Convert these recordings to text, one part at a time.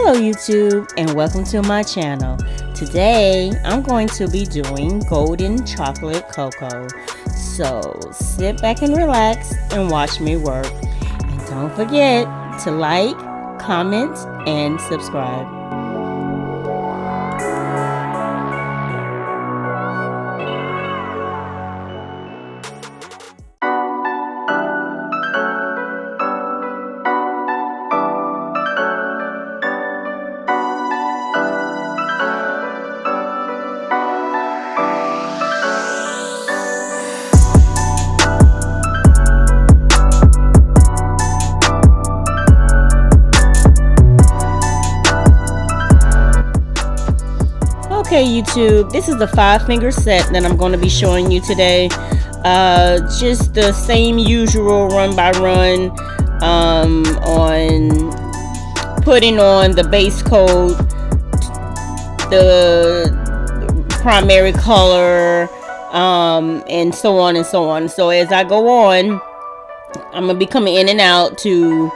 Hello YouTube and welcome to my channel. Today I'm going to be doing golden chocolate cocoa. So sit back and relax and watch me work. And don't forget to like, comment, and subscribe. Okay YouTube, this is the 5-finger set that I'm going to be showing you today. Just the same usual run by run on putting on the base coat, the primary color, and so on and so on. So as I go on, I'm going to be coming in and out to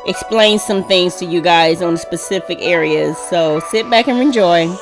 explain some things to you guys on specific areas. So sit back and enjoy.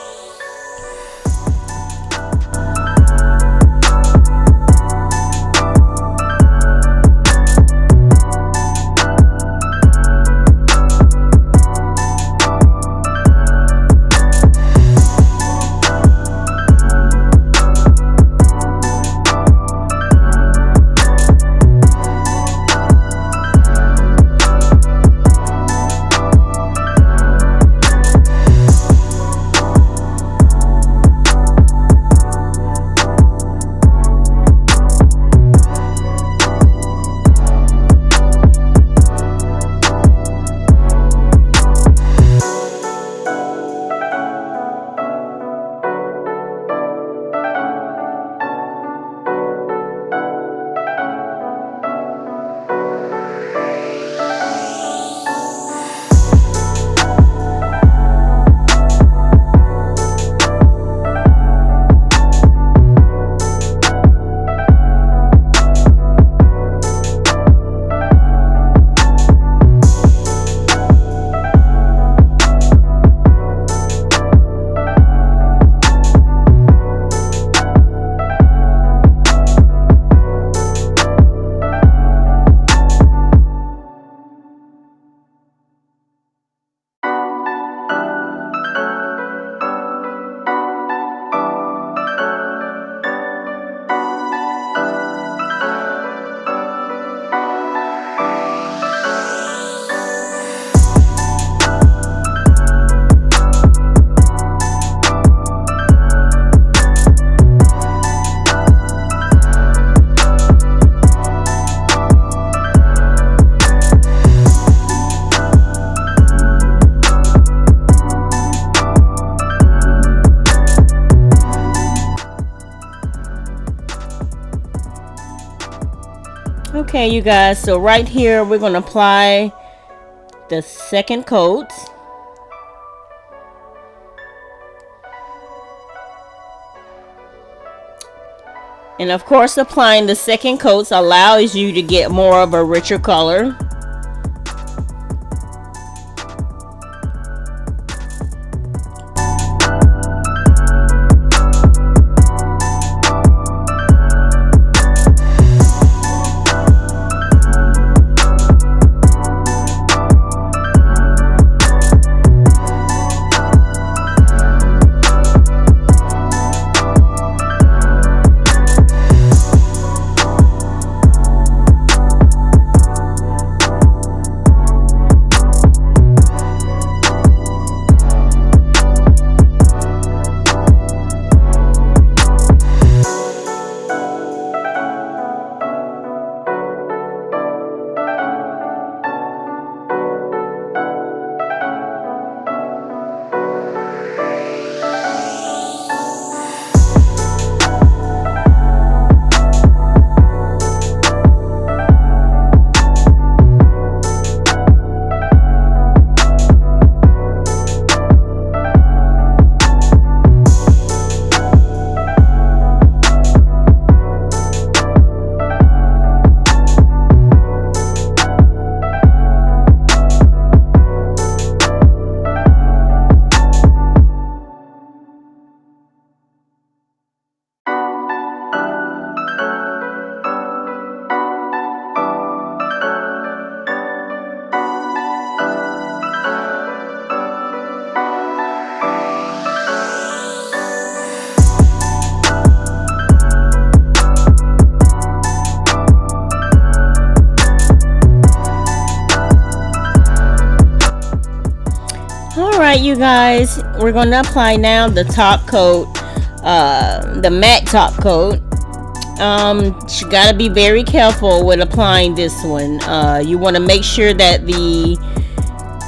Okay you guys, so right here we're going to apply the second coat. And of course applying the second coats allows you to get more of a richer color. you guys, we're going to apply now the top coat, the matte top coat. You got to be very careful with applying this one. You want to make sure that the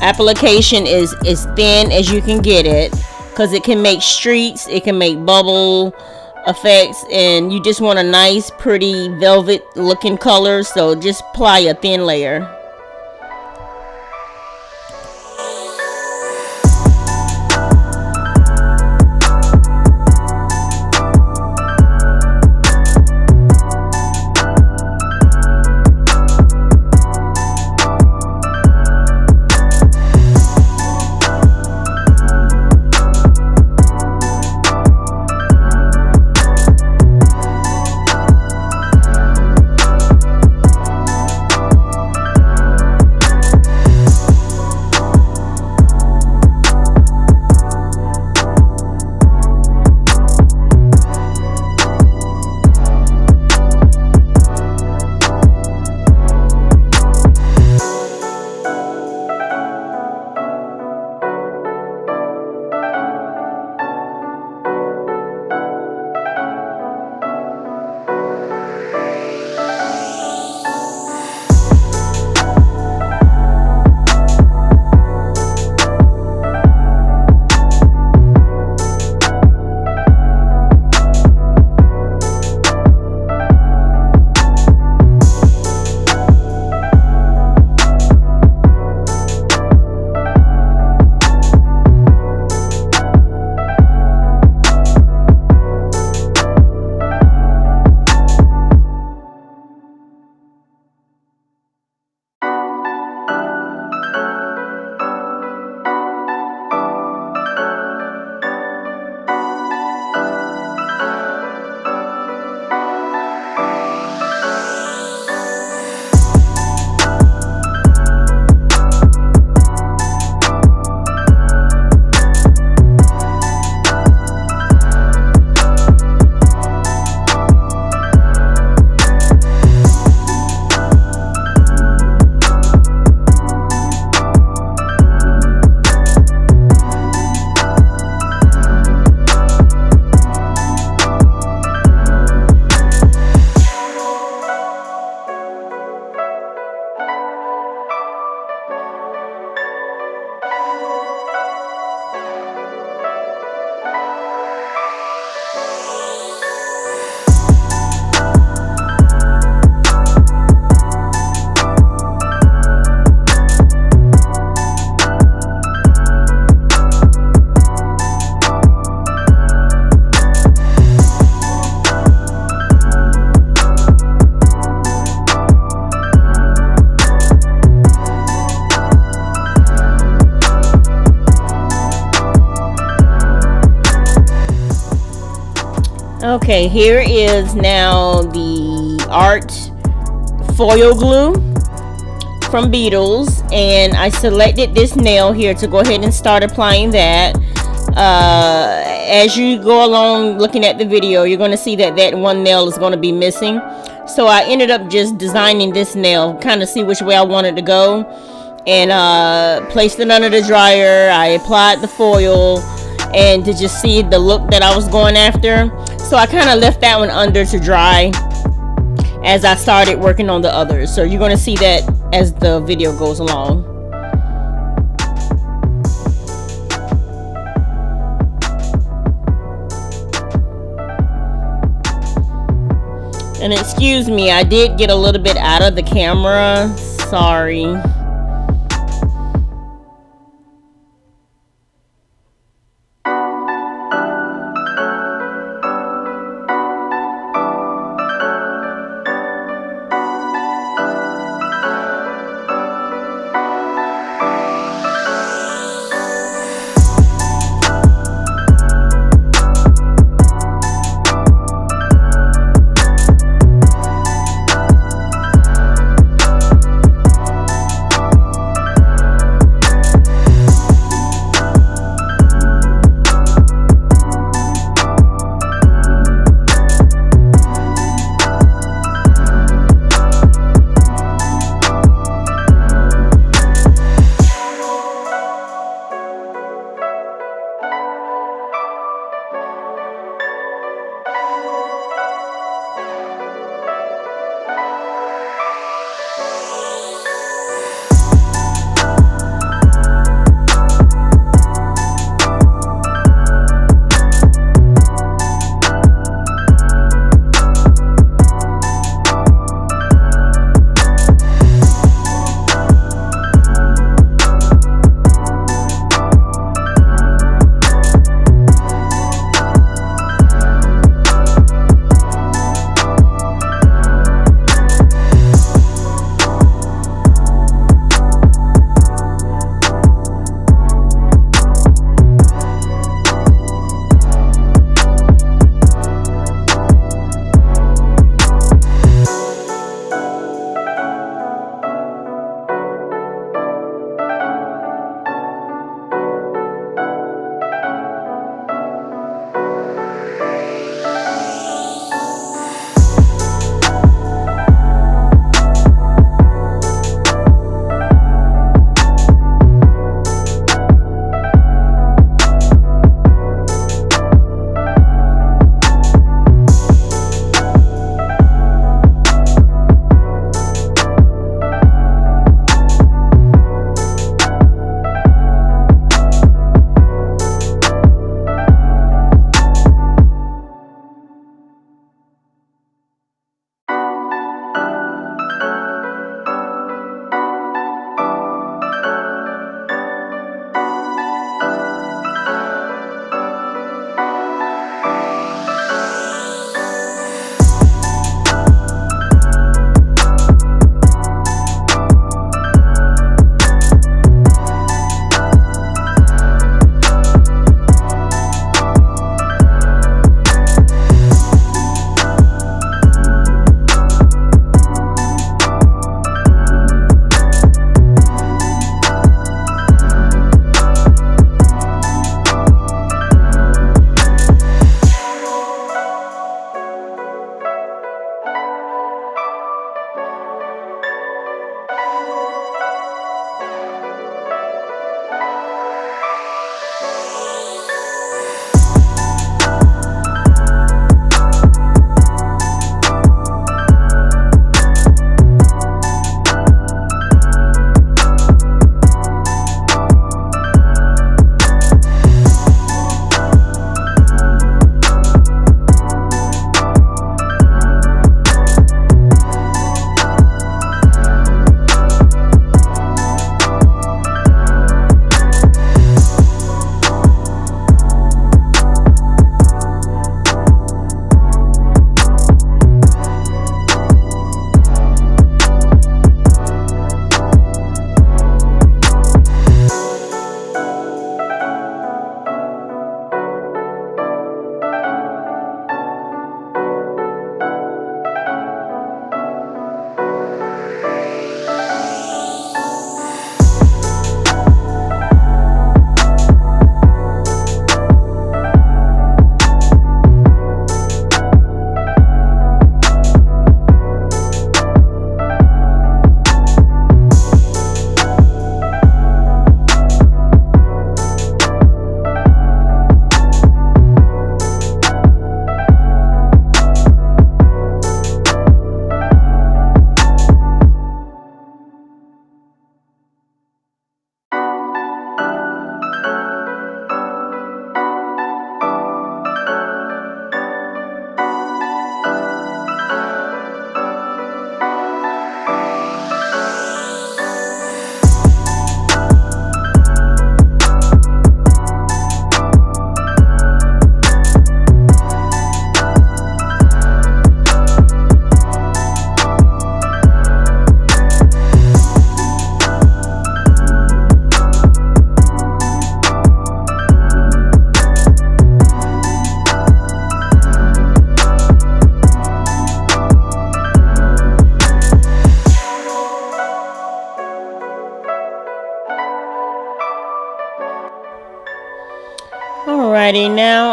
application is as thin as you can get it, because it can make streaks, it can make bubble effects, and you just want a nice pretty velvet looking color. So just apply a thin layer. Okay, here is now the art foil glue from Beetles, and I selected this nail here to go ahead and start applying that. As you go along looking at the video, you're going to see that that one nail is going to be missing. So I ended up just designing this nail, kind of see which way I wanted to go, and placed it under the dryer. I applied the foil and to just see the look that I was going after. So I kind of left that one under to dry as I started working on the others. So you're going to see that as the video goes along. And excuse me, I did get a little bit out of the camera. Sorry.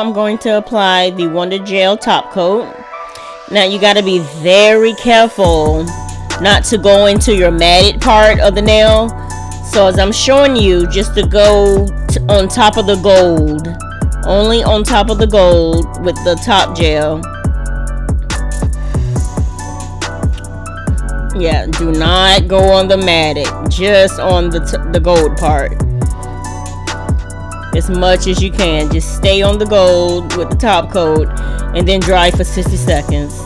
I'm going to apply the Wonder Gel top coat. Now you got to be very careful not to go into your matted part of the nail. So as I'm showing you, just to go on top of the gold, only on top of the gold with the top gel. Yeah, do not go on the matted, just on the gold part. As much as you can, just stay on the gold with the top coat and then dry for 60 seconds.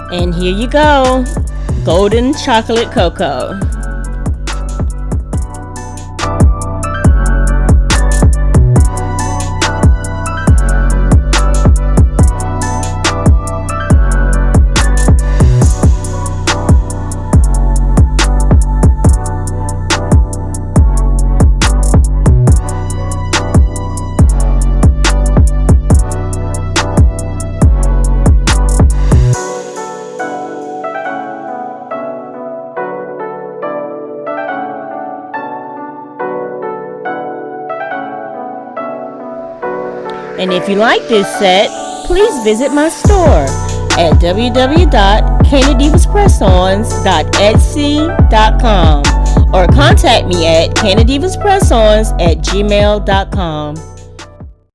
And here you go, golden chocolate cocoa. And if you like this set, please visit my store at www.CandyDivasPressOnNails.etsy.com or contact me at CandyDivasPressOnNails@gmail.com.